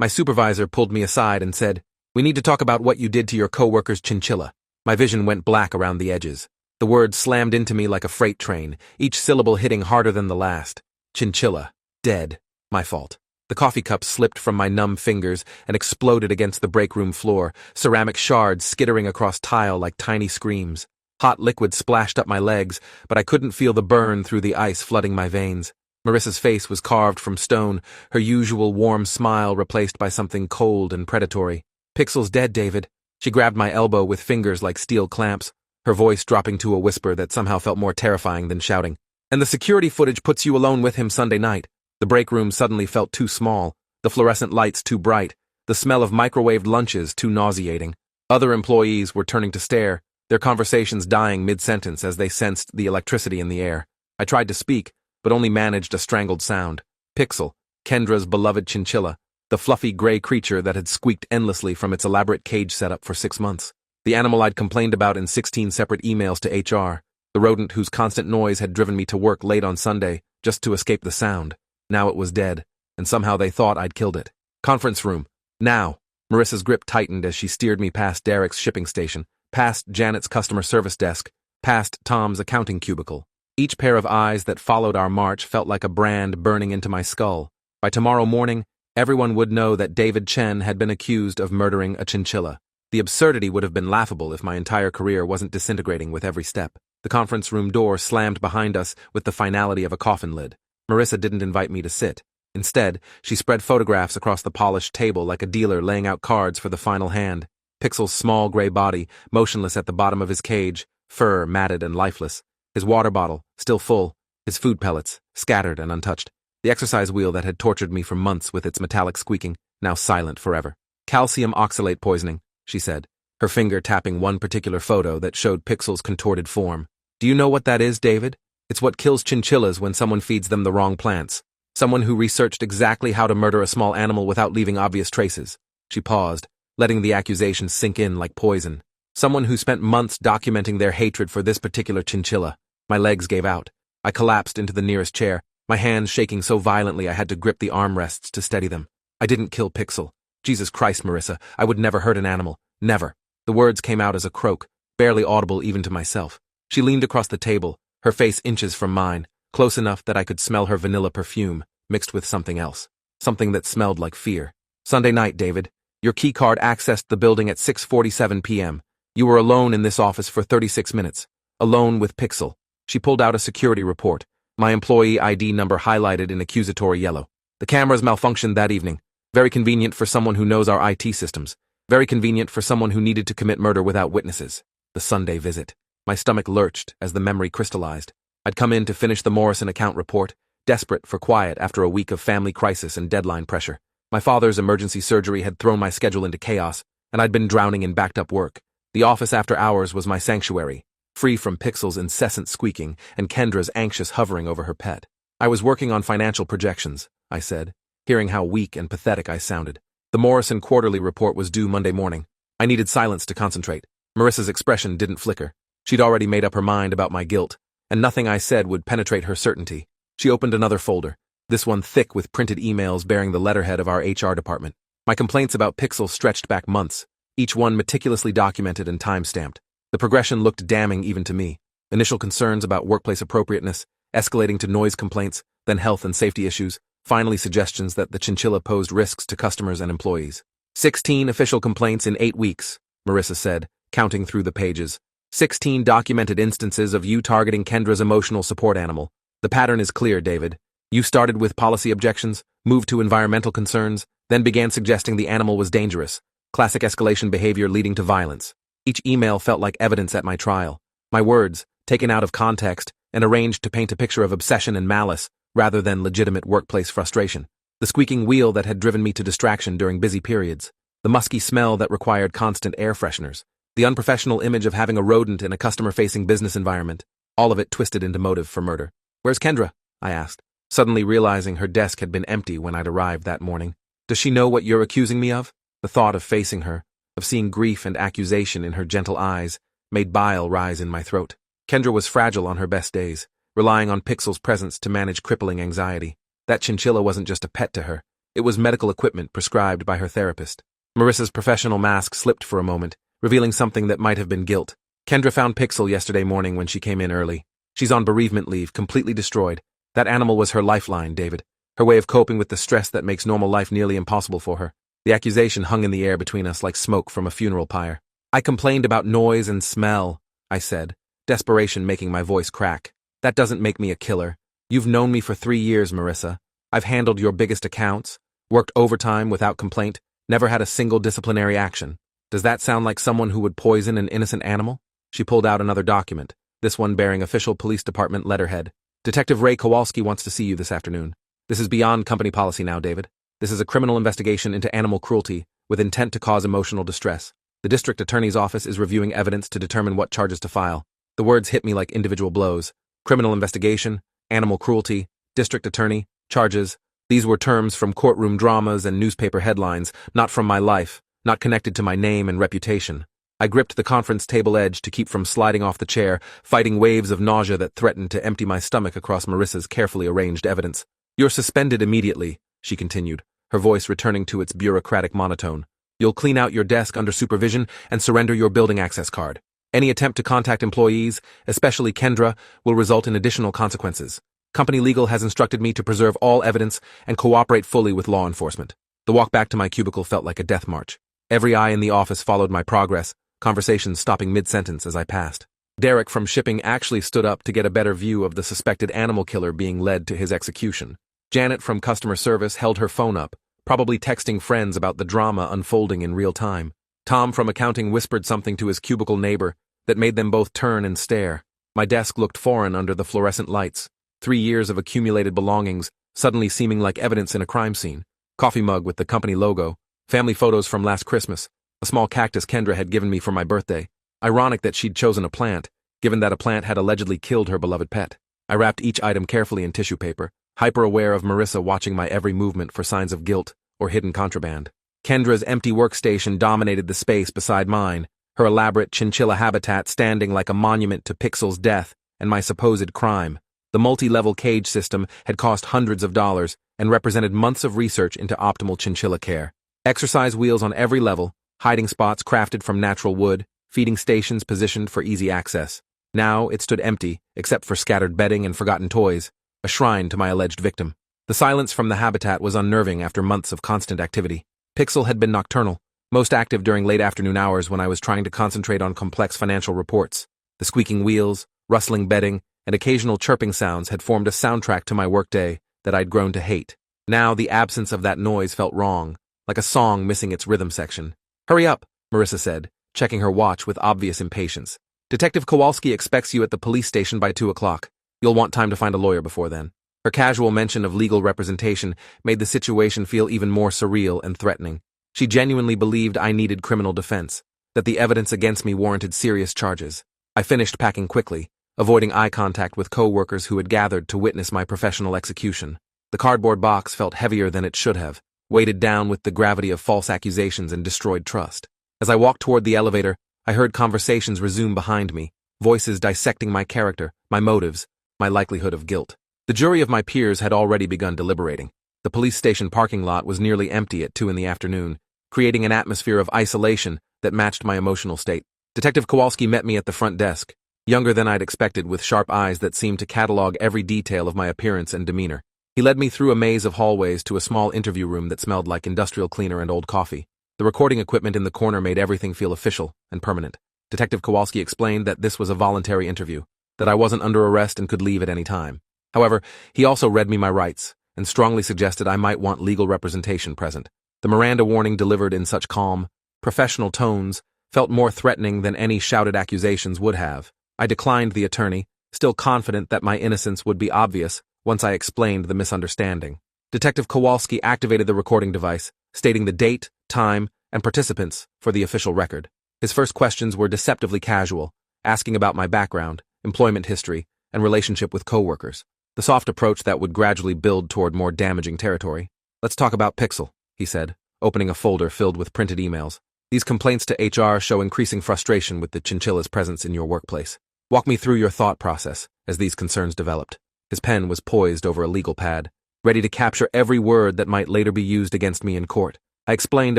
My supervisor pulled me aside and said, "We need to talk about what you did to your coworker's chinchilla." My vision went black around the edges. The words slammed into me like a freight train, each syllable hitting harder than the last. Chinchilla. Dead. My fault. The coffee cup slipped from my numb fingers and exploded against the break room floor, ceramic shards skittering across tile like tiny screams. Hot liquid splashed up my legs, but I couldn't feel the burn through the ice flooding my veins. Marissa's face was carved from stone, her usual warm smile replaced by something cold and predatory. "Pixel's dead, David." She grabbed my elbow with fingers like steel clamps, her voice dropping to a whisper that somehow felt more terrifying than shouting. "And the security footage puts you alone with him Sunday night." The break room suddenly felt too small, the fluorescent lights too bright, the smell of microwaved lunches too nauseating. Other employees were turning to stare, their conversations dying mid-sentence as they sensed the electricity in the air. I tried to speak, but only managed a strangled sound. Pixel, Kendra's beloved chinchilla, the fluffy gray creature that had squeaked endlessly from its elaborate cage setup for 6 months. The animal I'd complained about in 16 separate emails to HR. The rodent whose constant noise had driven me to work late on Sunday, just to escape the sound. Now it was dead, and somehow they thought I'd killed it. "Conference room. Now." Marissa's grip tightened as she steered me past Derek's shipping station, past Janet's customer service desk, past Tom's accounting cubicle. Each pair of eyes that followed our march felt like a brand burning into my skull. By tomorrow morning, everyone would know that David Chen had been accused of murdering a chinchilla. The absurdity would have been laughable if my entire career wasn't disintegrating with every step. The conference room door slammed behind us with the finality of a coffin lid. Marissa didn't invite me to sit. Instead, she spread photographs across the polished table like a dealer laying out cards for the final hand. Pixel's small gray body, motionless at the bottom of his cage, fur matted and lifeless. His water bottle, still full, his food pellets, scattered and untouched. The exercise wheel that had tortured me for months with its metallic squeaking, now silent forever. "Calcium oxalate poisoning," she said, her finger tapping one particular photo that showed Pixel's contorted form. "Do you know what that is, David? It's what kills chinchillas when someone feeds them the wrong plants. Someone who researched exactly how to murder a small animal without leaving obvious traces." She paused, letting the accusation sink in like poison. Someone who spent months documenting their hatred for this particular chinchilla. My legs gave out. I collapsed into the nearest chair, my hands shaking so violently I had to grip the armrests to steady them. "I didn't kill Pixel. Jesus Christ, Marissa, I would never hurt an animal. Never." The words came out as a croak, barely audible even to myself. She leaned across the table, her face inches from mine, close enough that I could smell her vanilla perfume, mixed with something else. Something that smelled like fear. "Sunday night, David. Your keycard accessed the building at 6:47 p.m. You were alone in this office for 36 minutes. Alone with Pixel." She pulled out a security report, my employee ID number highlighted in accusatory yellow. "The cameras malfunctioned that evening. Very convenient for someone who knows our IT systems. Very convenient for someone who needed to commit murder without witnesses." The Sunday visit. My stomach lurched as the memory crystallized. I'd come in to finish the Morrison account report, desperate for quiet after a week of family crisis and deadline pressure. My father's emergency surgery had thrown my schedule into chaos, and I'd been drowning in backed-up work. The office after hours was my sanctuary, free from Pixel's incessant squeaking and Kendra's anxious hovering over her pet. "I was working on financial projections," I said, hearing how weak and pathetic I sounded. The Morrison quarterly report was due Monday morning. I needed silence to concentrate. Marissa's expression didn't flicker. She'd already made up her mind about my guilt, and nothing I said would penetrate her certainty. She opened another folder, this one thick with printed emails bearing the letterhead of our HR department. My complaints about Pixel stretched back months, each one meticulously documented and time-stamped. The progression looked damning even to me. Initial concerns about workplace appropriateness, escalating to noise complaints, then health and safety issues, finally suggestions that the chinchilla posed risks to customers and employees. 16 official complaints in 8 weeks, Marissa said, counting through the pages. 16 documented instances of you targeting Kendra's emotional support animal. The pattern is clear, David. You started with policy objections, moved to environmental concerns, then began suggesting the animal was dangerous. Classic escalation behavior leading to violence. Each email felt like evidence at my trial. My words, taken out of context and arranged to paint a picture of obsession and malice, rather than legitimate workplace frustration. The squeaking wheel that had driven me to distraction during busy periods. The musky smell that required constant air fresheners. The unprofessional image of having a rodent in a customer-facing business environment. All of it twisted into motive for murder. "Where's Kendra?" I asked, suddenly realizing her desk had been empty when I'd arrived that morning. "Does she know what you're accusing me of?" The thought of facing her, of seeing grief and accusation in her gentle eyes, made bile rise in my throat. Kendra was fragile on her best days, relying on Pixel's presence to manage crippling anxiety. That chinchilla wasn't just a pet to her. It was medical equipment prescribed by her therapist. Marissa's professional mask slipped for a moment, revealing something that might have been guilt. Kendra found Pixel yesterday morning when she came in early. She's on bereavement leave, completely destroyed. That animal was her lifeline, David. Her way of coping with the stress that makes normal life nearly impossible for her. The accusation hung in the air between us like smoke from a funeral pyre. I complained about noise and smell, I said, desperation making my voice crack. That doesn't make me a killer. You've known me for 3 years, Marissa. I've handled your biggest accounts, worked overtime without complaint, never had a single disciplinary action. Does that sound like someone who would poison an innocent animal? She pulled out another document, this one bearing official police department letterhead. Detective Ray Kowalski wants to see you this afternoon. This is beyond company policy now, David. This is a criminal investigation into animal cruelty with intent to cause emotional distress. The district attorney's office is reviewing evidence to determine what charges to file. The words hit me like individual blows. Criminal investigation, animal cruelty, district attorney, charges. These were terms from courtroom dramas and newspaper headlines, not from my life, not connected to my name and reputation. I gripped the conference table edge to keep from sliding off the chair, fighting waves of nausea that threatened to empty my stomach across Marissa's carefully arranged evidence. You're suspended immediately, she continued, her voice returning to its bureaucratic monotone. You'll clean out your desk under supervision and surrender your building access card. Any attempt to contact employees, especially Kendra, will result in additional consequences. Company legal has instructed me to preserve all evidence and cooperate fully with law enforcement. The walk back to my cubicle felt like a death march. Every eye in the office followed my progress, conversations stopping mid-sentence as I passed. Derek from shipping actually stood up to get a better view of the suspected animal killer being led to his execution. Janet from customer service held her phone up, probably texting friends about the drama unfolding in real time. Tom from accounting whispered something to his cubicle neighbor that made them both turn and stare. My desk looked foreign under the fluorescent lights. 3 years of accumulated belongings, suddenly seeming like evidence in a crime scene. Coffee mug with the company logo, family photos from last Christmas, a small cactus Kendra had given me for my birthday. Ironic that she'd chosen a plant, given that a plant had allegedly killed her beloved pet. I wrapped each item carefully in tissue paper, hyper-aware of Marissa watching my every movement for signs of guilt or hidden contraband. Kendra's empty workstation dominated the space beside mine, her elaborate chinchilla habitat standing like a monument to Pixel's death and my supposed crime. The multi-level cage system had cost hundreds of dollars and represented months of research into optimal chinchilla care. Exercise wheels on every level, hiding spots crafted from natural wood, feeding stations positioned for easy access. Now it stood empty, except for scattered bedding and forgotten toys, a shrine to my alleged victim. The silence from the habitat was unnerving after months of constant activity. Pixel had been nocturnal, most active during late afternoon hours when I was trying to concentrate on complex financial reports. The squeaking wheels, rustling bedding, and occasional chirping sounds had formed a soundtrack to my workday that I'd grown to hate. Now the absence of that noise felt wrong, like a song missing its rhythm section. "Hurry up," Marissa said, checking her watch with obvious impatience. "Detective Kowalski expects you at the police station by 2 o'clock. You'll want time to find a lawyer before then." Her casual mention of legal representation made the situation feel even more surreal and threatening. She genuinely believed I needed criminal defense, that the evidence against me warranted serious charges. I finished packing quickly, avoiding eye contact with co-workers who had gathered to witness my professional execution. The cardboard box felt heavier than it should have, weighted down with the gravity of false accusations and destroyed trust. As I walked toward the elevator, I heard conversations resume behind me, voices dissecting my character, my motives, my likelihood of guilt. The jury of my peers had already begun deliberating. The police station parking lot was nearly empty at 2 in the afternoon, creating an atmosphere of isolation that matched my emotional state. Detective Kowalski met me at the front desk, younger than I'd expected, with sharp eyes that seemed to catalog every detail of my appearance and demeanor. He led me through a maze of hallways to a small interview room that smelled like industrial cleaner and old coffee. The recording equipment in the corner made everything feel official and permanent. Detective Kowalski explained that this was a voluntary interview, that I wasn't under arrest and could leave at any time. However, he also read me my rights and strongly suggested I might want legal representation present. The Miranda warning delivered in such calm, professional tones felt more threatening than any shouted accusations would have. I declined the attorney, still confident that my innocence would be obvious once I explained the misunderstanding. Detective Kowalski activated the recording device, stating the date, time, and participants for the official record. His first questions were deceptively casual, asking about my background, employment history, and relationship with coworkers. The soft approach that would gradually build toward more damaging territory. "Let's talk about Pixel," he said, opening a folder filled with printed emails. "These complaints to HR show increasing frustration with the chinchilla's presence in your workplace. Walk me through your thought process as these concerns developed." His pen was poised over a legal pad, ready to capture every word that might later be used against me in court. I explained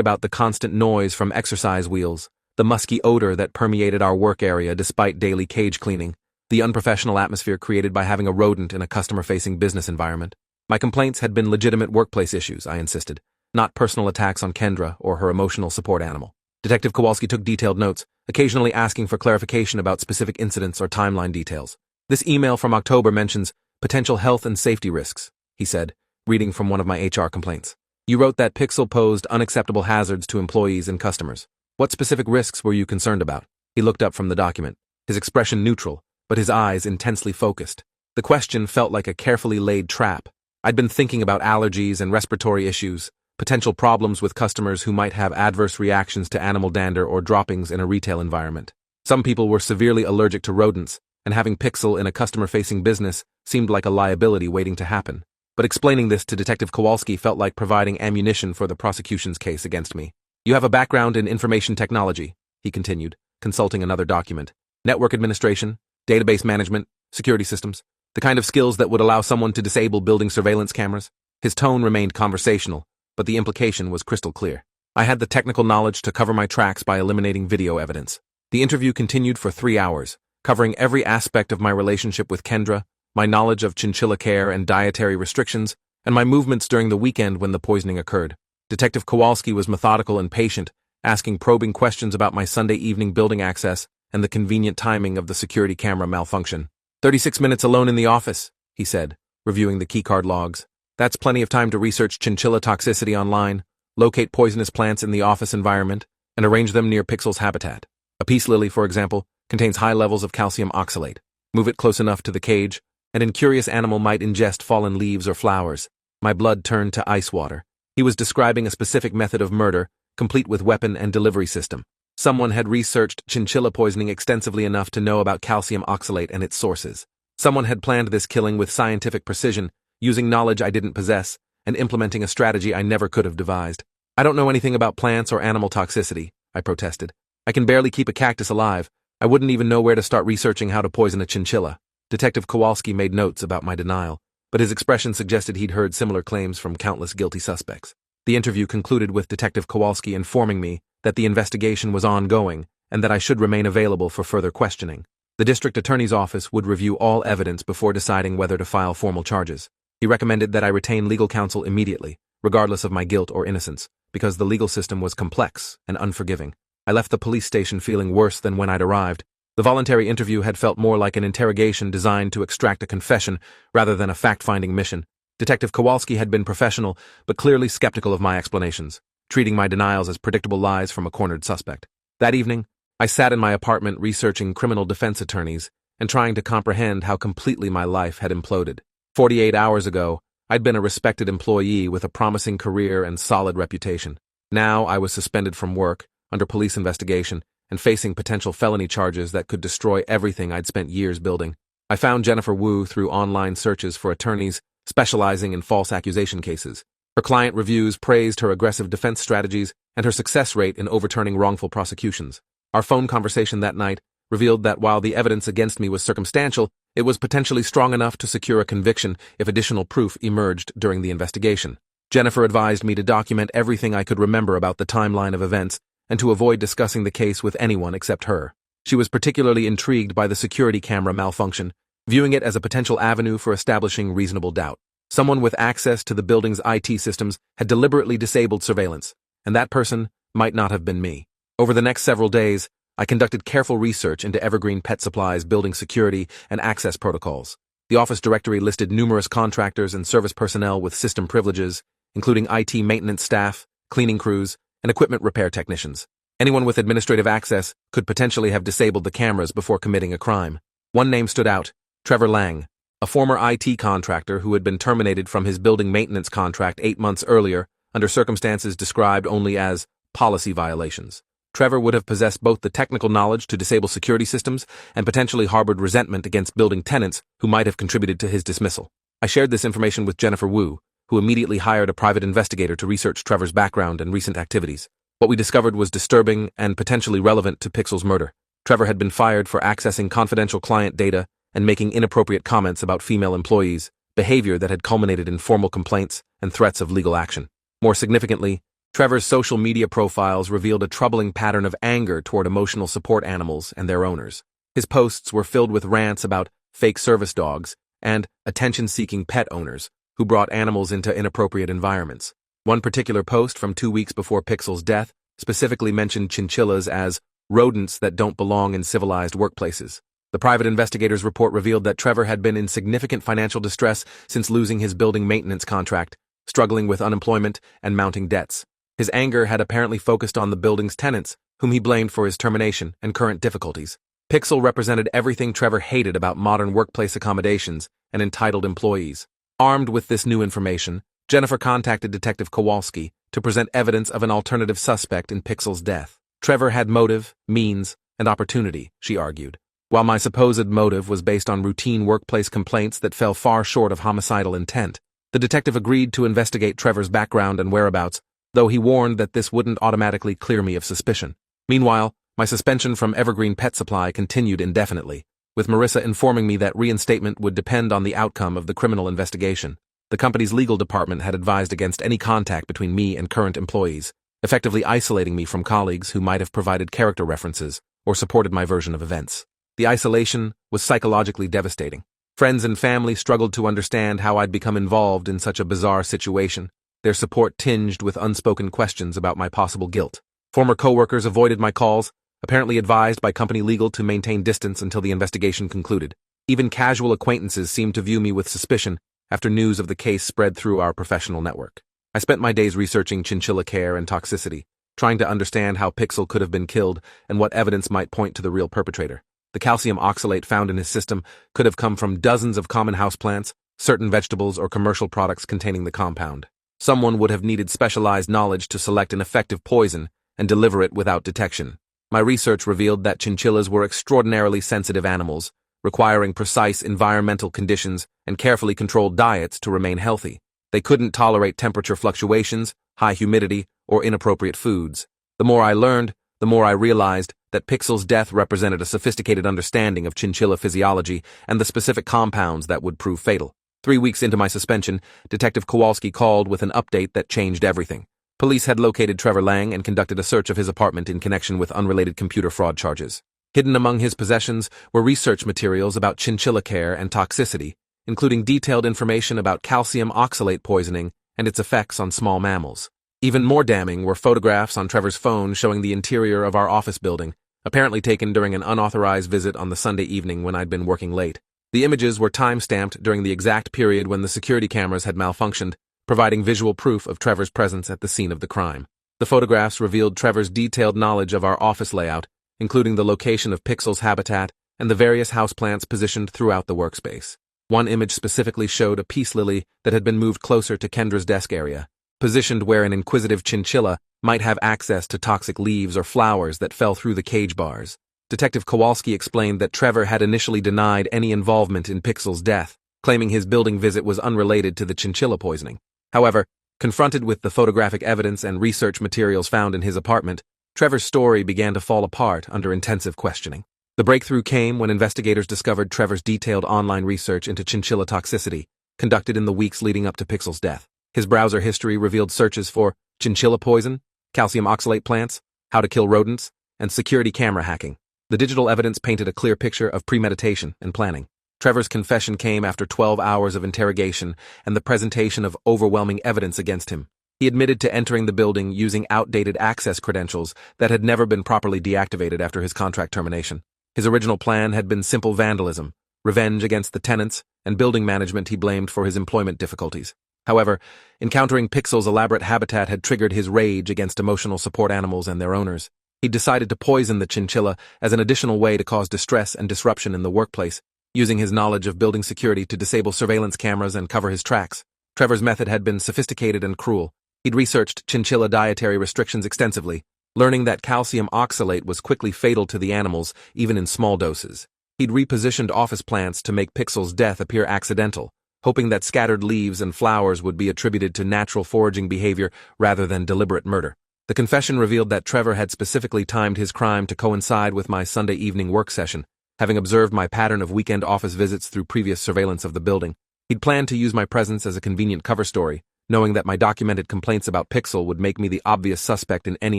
about the constant noise from exercise wheels, the musky odor that permeated our work area despite daily cage cleaning, the unprofessional atmosphere created by having a rodent in a customer-facing business environment. My complaints had been legitimate workplace issues, I insisted, not personal attacks on Kendra or her emotional support animal. Detective Kowalski took detailed notes, occasionally asking for clarification about specific incidents or timeline details. This email from October mentions potential health and safety risks, he said, reading from one of my HR complaints. You wrote that Pixel posed unacceptable hazards to employees and customers. What specific risks were you concerned about? He looked up from the document, his expression neutral, but his eyes intensely focused. The question felt like a carefully laid trap. I'd been thinking about allergies and respiratory issues, potential problems with customers who might have adverse reactions to animal dander or droppings in a retail environment. Some people were severely allergic to rodents, and having Pixel in a customer-facing business seemed like a liability waiting to happen. But explaining this to Detective Kowalski felt like providing ammunition for the prosecution's case against me. You have a background in information technology, he continued, consulting another document. Network administration, database management, security systems, the kind of skills that would allow someone to disable building surveillance cameras. His tone remained conversational, but the implication was crystal clear. I had the technical knowledge to cover my tracks by eliminating video evidence. The interview continued for 3 hours, covering every aspect of my relationship with Kendra, my knowledge of chinchilla care and dietary restrictions, and my movements during the weekend when the poisoning occurred. Detective Kowalski was methodical and patient, asking probing questions about my Sunday evening building access and the convenient timing of the security camera malfunction. 36 minutes alone in the office, he said, reviewing the keycard logs. That's plenty of time to research chinchilla toxicity online, locate poisonous plants in the office environment, and arrange them near Pixel's habitat. A peace lily, for example, contains high levels of calcium oxalate. Move it close enough to the cage, and an incurious animal might ingest fallen leaves or flowers. My blood turned to ice water. He was describing a specific method of murder, complete with weapon and delivery system. Someone had researched chinchilla poisoning extensively enough to know about calcium oxalate and its sources. Someone had planned this killing with scientific precision, using knowledge I didn't possess, and implementing a strategy I never could have devised. I don't know anything about plants or animal toxicity, I protested. I can barely keep a cactus alive. I wouldn't even know where to start researching how to poison a chinchilla. Detective Kowalski made notes about my denial, but his expression suggested he'd heard similar claims from countless guilty suspects. The interview concluded with Detective Kowalski informing me that the investigation was ongoing and that I should remain available for further questioning. The district attorney's office would review all evidence before deciding whether to file formal charges. He recommended that I retain legal counsel immediately, regardless of my guilt or innocence, because the legal system was complex and unforgiving. I left the police station feeling worse than when I'd arrived. The voluntary interview had felt more like an interrogation designed to extract a confession rather than a fact-finding mission. Detective Kowalski had been professional, but clearly skeptical of my explanations, treating my denials as predictable lies from a cornered suspect. That evening, I sat in my apartment researching criminal defense attorneys and trying to comprehend how completely my life had imploded. 48 hours ago, I'd been a respected employee with a promising career and solid reputation. Now I was suspended from work, under police investigation, and facing potential felony charges that could destroy everything I'd spent years building. I found Jennifer Wu through online searches for attorneys specializing in false accusation cases. Her client reviews praised her aggressive defense strategies and her success rate in overturning wrongful prosecutions. Our phone conversation that night revealed that while the evidence against me was circumstantial, it was potentially strong enough to secure a conviction if additional proof emerged during the investigation. Jennifer advised me to document everything I could remember about the timeline of events and to avoid discussing the case with anyone except her. She was particularly intrigued by the security camera malfunction, viewing it as a potential avenue for establishing reasonable doubt. Someone with access to the building's IT systems had deliberately disabled surveillance, and that person might not have been me. Over the next several days, I conducted careful research into Evergreen Pet Supply's building security and access protocols. The office directory listed numerous contractors and service personnel with system privileges, including IT maintenance staff, cleaning crews, and equipment repair technicians. Anyone with administrative access could potentially have disabled the cameras before committing a crime. One name stood out: Trevor Lang, a former IT contractor who had been terminated from his building maintenance contract 8 months earlier under circumstances described only as policy violations. Trevor would have possessed both the technical knowledge to disable security systems and potentially harbored resentment against building tenants who might have contributed to his dismissal. I shared this information with Jennifer Wu, who immediately hired a private investigator to research Trevor's background and recent activities. What we discovered was disturbing and potentially relevant to Pixel's murder. Trevor had been fired for accessing confidential client data and making inappropriate comments about female employees, behavior that had culminated in formal complaints and threats of legal action. More significantly, Trevor's social media profiles revealed a troubling pattern of anger toward emotional support animals and their owners. His posts were filled with rants about fake service dogs and attention-seeking pet owners who brought animals into inappropriate environments. One particular post from 2 weeks before Pixel's death specifically mentioned chinchillas as rodents that don't belong in civilized workplaces. The private investigator's report revealed that Trevor had been in significant financial distress since losing his building maintenance contract, struggling with unemployment and mounting debts. His anger had apparently focused on the building's tenants, whom he blamed for his termination and current difficulties. Pixel represented everything Trevor hated about modern workplace accommodations and entitled employees. Armed with this new information, Jennifer contacted Detective Kowalski to present evidence of an alternative suspect in Pixel's death. Trevor had motive, means, and opportunity, she argued. While my supposed motive was based on routine workplace complaints that fell far short of homicidal intent, the detective agreed to investigate Trevor's background and whereabouts, though he warned that this wouldn't automatically clear me of suspicion. Meanwhile, my suspension from Evergreen Pet Supply continued indefinitely, with Marissa informing me that reinstatement would depend on the outcome of the criminal investigation. The company's legal department had advised against any contact between me and current employees, effectively isolating me from colleagues who might have provided character references or supported my version of events. The isolation was psychologically devastating. Friends and family struggled to understand how I'd become involved in such a bizarre situation, their support tinged with unspoken questions about my possible guilt. Former coworkers avoided my calls, apparently advised by company legal to maintain distance until the investigation concluded. Even casual acquaintances seemed to view me with suspicion after news of the case spread through our professional network. I spent my days researching chinchilla care and toxicity, trying to understand how Pixel could have been killed and what evidence might point to the real perpetrator. The calcium oxalate found in his system could have come from dozens of common houseplants, certain vegetables, or commercial products containing the compound. Someone would have needed specialized knowledge to select an effective poison and deliver it without detection. My research revealed that chinchillas were extraordinarily sensitive animals, requiring precise environmental conditions and carefully controlled diets to remain healthy. They couldn't tolerate temperature fluctuations, high humidity, or inappropriate foods. The more I learned, the more I realized that Pixel's death represented a sophisticated understanding of chinchilla physiology and the specific compounds that would prove fatal. 3 weeks into my suspension, Detective Kowalski called with an update that changed everything. Police had located Trevor Lang and conducted a search of his apartment in connection with unrelated computer fraud charges. Hidden among his possessions were research materials about chinchilla care and toxicity, including detailed information about calcium oxalate poisoning and its effects on small mammals. Even more damning were photographs on Trevor's phone showing the interior of our office building, apparently taken during an unauthorized visit on the Sunday evening when I'd been working late. The images were time-stamped during the exact period when the security cameras had malfunctioned, providing visual proof of Trevor's presence at the scene of the crime. The photographs revealed Trevor's detailed knowledge of our office layout, including the location of Pixel's habitat and the various houseplants positioned throughout the workspace. One image specifically showed a peace lily that had been moved closer to Kendra's desk area, positioned where an inquisitive chinchilla might have access to toxic leaves or flowers that fell through the cage bars. Detective Kowalski explained that Trevor had initially denied any involvement in Pixel's death, claiming his building visit was unrelated to the chinchilla poisoning. However, confronted with the photographic evidence and research materials found in his apartment, Trevor's story began to fall apart under intensive questioning. The breakthrough came when investigators discovered Trevor's detailed online research into chinchilla toxicity, conducted in the weeks leading up to Pixel's death. His browser history revealed searches for chinchilla poison, calcium oxalate plants, how to kill rodents, and security camera hacking. The digital evidence painted a clear picture of premeditation and planning. Trevor's confession came after 12 hours of interrogation and the presentation of overwhelming evidence against him. He admitted to entering the building using outdated access credentials that had never been properly deactivated after his contract termination. His original plan had been simple vandalism, revenge against the tenants, and building management he blamed for his employment difficulties. However, encountering Pixel's elaborate habitat had triggered his rage against emotional support animals and their owners. He decided to poison the chinchilla as an additional way to cause distress and disruption in the workplace, using his knowledge of building security to disable surveillance cameras and cover his tracks. Trevor's method had been sophisticated and cruel. He'd researched chinchilla dietary restrictions extensively, learning that calcium oxalate was quickly fatal to the animals, even in small doses. He'd repositioned office plants to make Pixel's death appear accidental, hoping that scattered leaves and flowers would be attributed to natural foraging behavior rather than deliberate murder. The confession revealed that Trevor had specifically timed his crime to coincide with my Sunday evening work session, having observed my pattern of weekend office visits through previous surveillance of the building. He'd planned to use my presence as a convenient cover story, knowing that my documented complaints about Pixel would make me the obvious suspect in any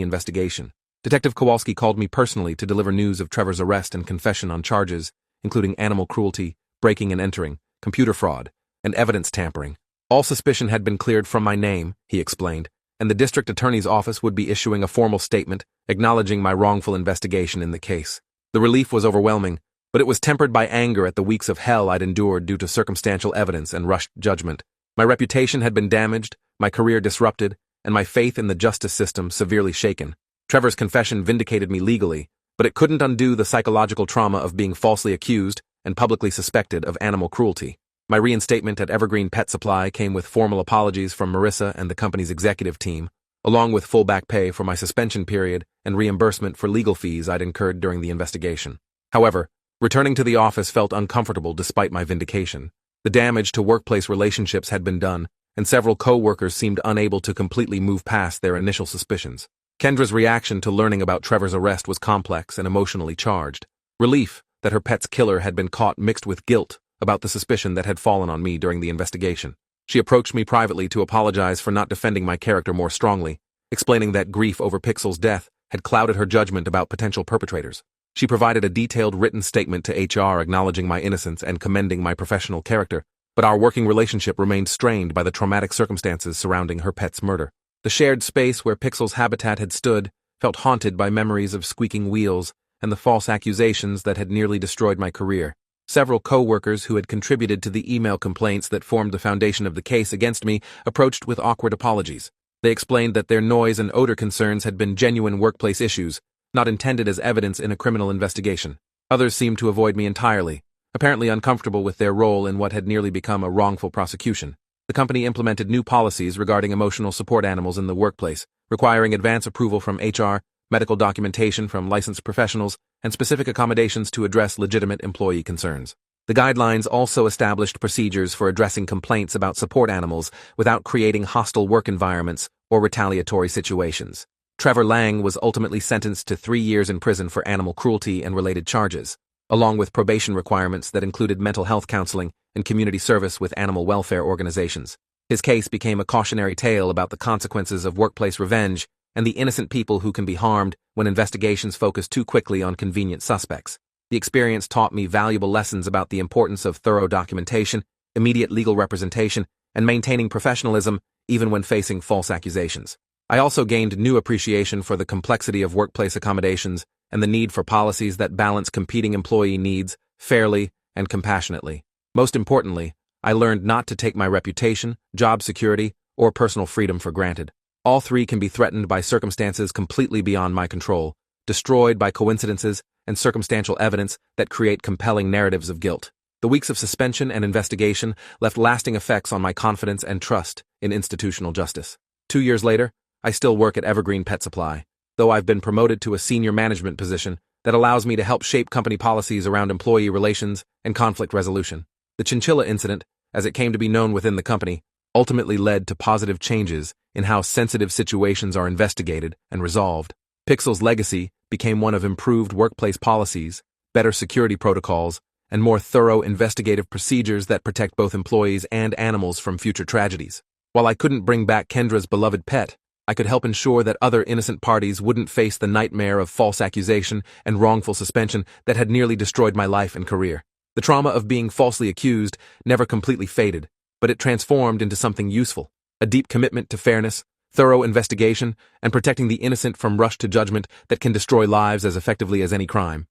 investigation. Detective Kowalski called me personally to deliver news of Trevor's arrest and confession on charges, including animal cruelty, breaking and entering, computer fraud, and evidence tampering. All suspicion had been cleared from my name, he explained, and the district attorney's office would be issuing a formal statement acknowledging my wrongful investigation in the case. The relief was overwhelming, but it was tempered by anger at the weeks of hell I'd endured due to circumstantial evidence and rushed judgment. My reputation had been damaged, my career disrupted, and my faith in the justice system severely shaken. Trevor's confession vindicated me legally, but it couldn't undo the psychological trauma of being falsely accused and publicly suspected of animal cruelty. My reinstatement at Evergreen Pet Supply came with formal apologies from Marissa and the company's executive team, along with full back pay for my suspension period and reimbursement for legal fees I'd incurred during the investigation. However, returning to the office felt uncomfortable despite my vindication. The damage to workplace relationships had been done, and several co-workers seemed unable to completely move past their initial suspicions. Kendra's reaction to learning about Trevor's arrest was complex and emotionally charged. Relief that her pet's killer had been caught mixed with guilt about the suspicion that had fallen on me during the investigation. She approached me privately to apologize for not defending my character more strongly, explaining that grief over Pixel's death had clouded her judgment about potential perpetrators. She provided a detailed written statement to HR acknowledging my innocence and commending my professional character, but our working relationship remained strained by the traumatic circumstances surrounding her pet's murder. The shared space where Pixel's habitat had stood felt haunted by memories of squeaking wheels and the false accusations that had nearly destroyed my career. Several co-workers who had contributed to the email complaints that formed the foundation of the case against me approached with awkward apologies. They explained that their noise and odor concerns had been genuine workplace issues, not intended as evidence in a criminal investigation. Others seemed to avoid me entirely, apparently uncomfortable with their role in what had nearly become a wrongful prosecution. The company implemented new policies regarding emotional support animals in the workplace, requiring advance approval from HR, medical documentation from licensed professionals, and specific accommodations to address legitimate employee concerns. The guidelines also established procedures for addressing complaints about support animals without creating hostile work environments or retaliatory situations. Trevor Lang was ultimately sentenced to 3 years in prison for animal cruelty and related charges, along with probation requirements that included mental health counseling and community service with animal welfare organizations. His case became a cautionary tale about the consequences of workplace revenge and the innocent people who can be harmed when investigations focus too quickly on convenient suspects. The experience taught me valuable lessons about the importance of thorough documentation, immediate legal representation, and maintaining professionalism even when facing false accusations. I also gained new appreciation for the complexity of workplace accommodations and the need for policies that balance competing employee needs fairly and compassionately. Most importantly, I learned not to take my reputation, job security, or personal freedom for granted. All three can be threatened by circumstances completely beyond my control, destroyed by coincidences and circumstantial evidence that create compelling narratives of guilt. The weeks of suspension and investigation left lasting effects on my confidence and trust in institutional justice. 2 years later, I still work at Evergreen Pet Supply, though I've been promoted to a senior management position that allows me to help shape company policies around employee relations and conflict resolution. The chinchilla incident, as it came to be known within the company, ultimately led to positive changes in how sensitive situations are investigated and resolved. Pixel's legacy became one of improved workplace policies, better security protocols, and more thorough investigative procedures that protect both employees and animals from future tragedies. While I couldn't bring back Kendra's beloved pet, I could help ensure that other innocent parties wouldn't face the nightmare of false accusation and wrongful suspension that had nearly destroyed my life and career. The trauma of being falsely accused never completely faded, but it transformed into something useful, a deep commitment to fairness, thorough investigation, and protecting the innocent from rush to judgment that can destroy lives as effectively as any crime.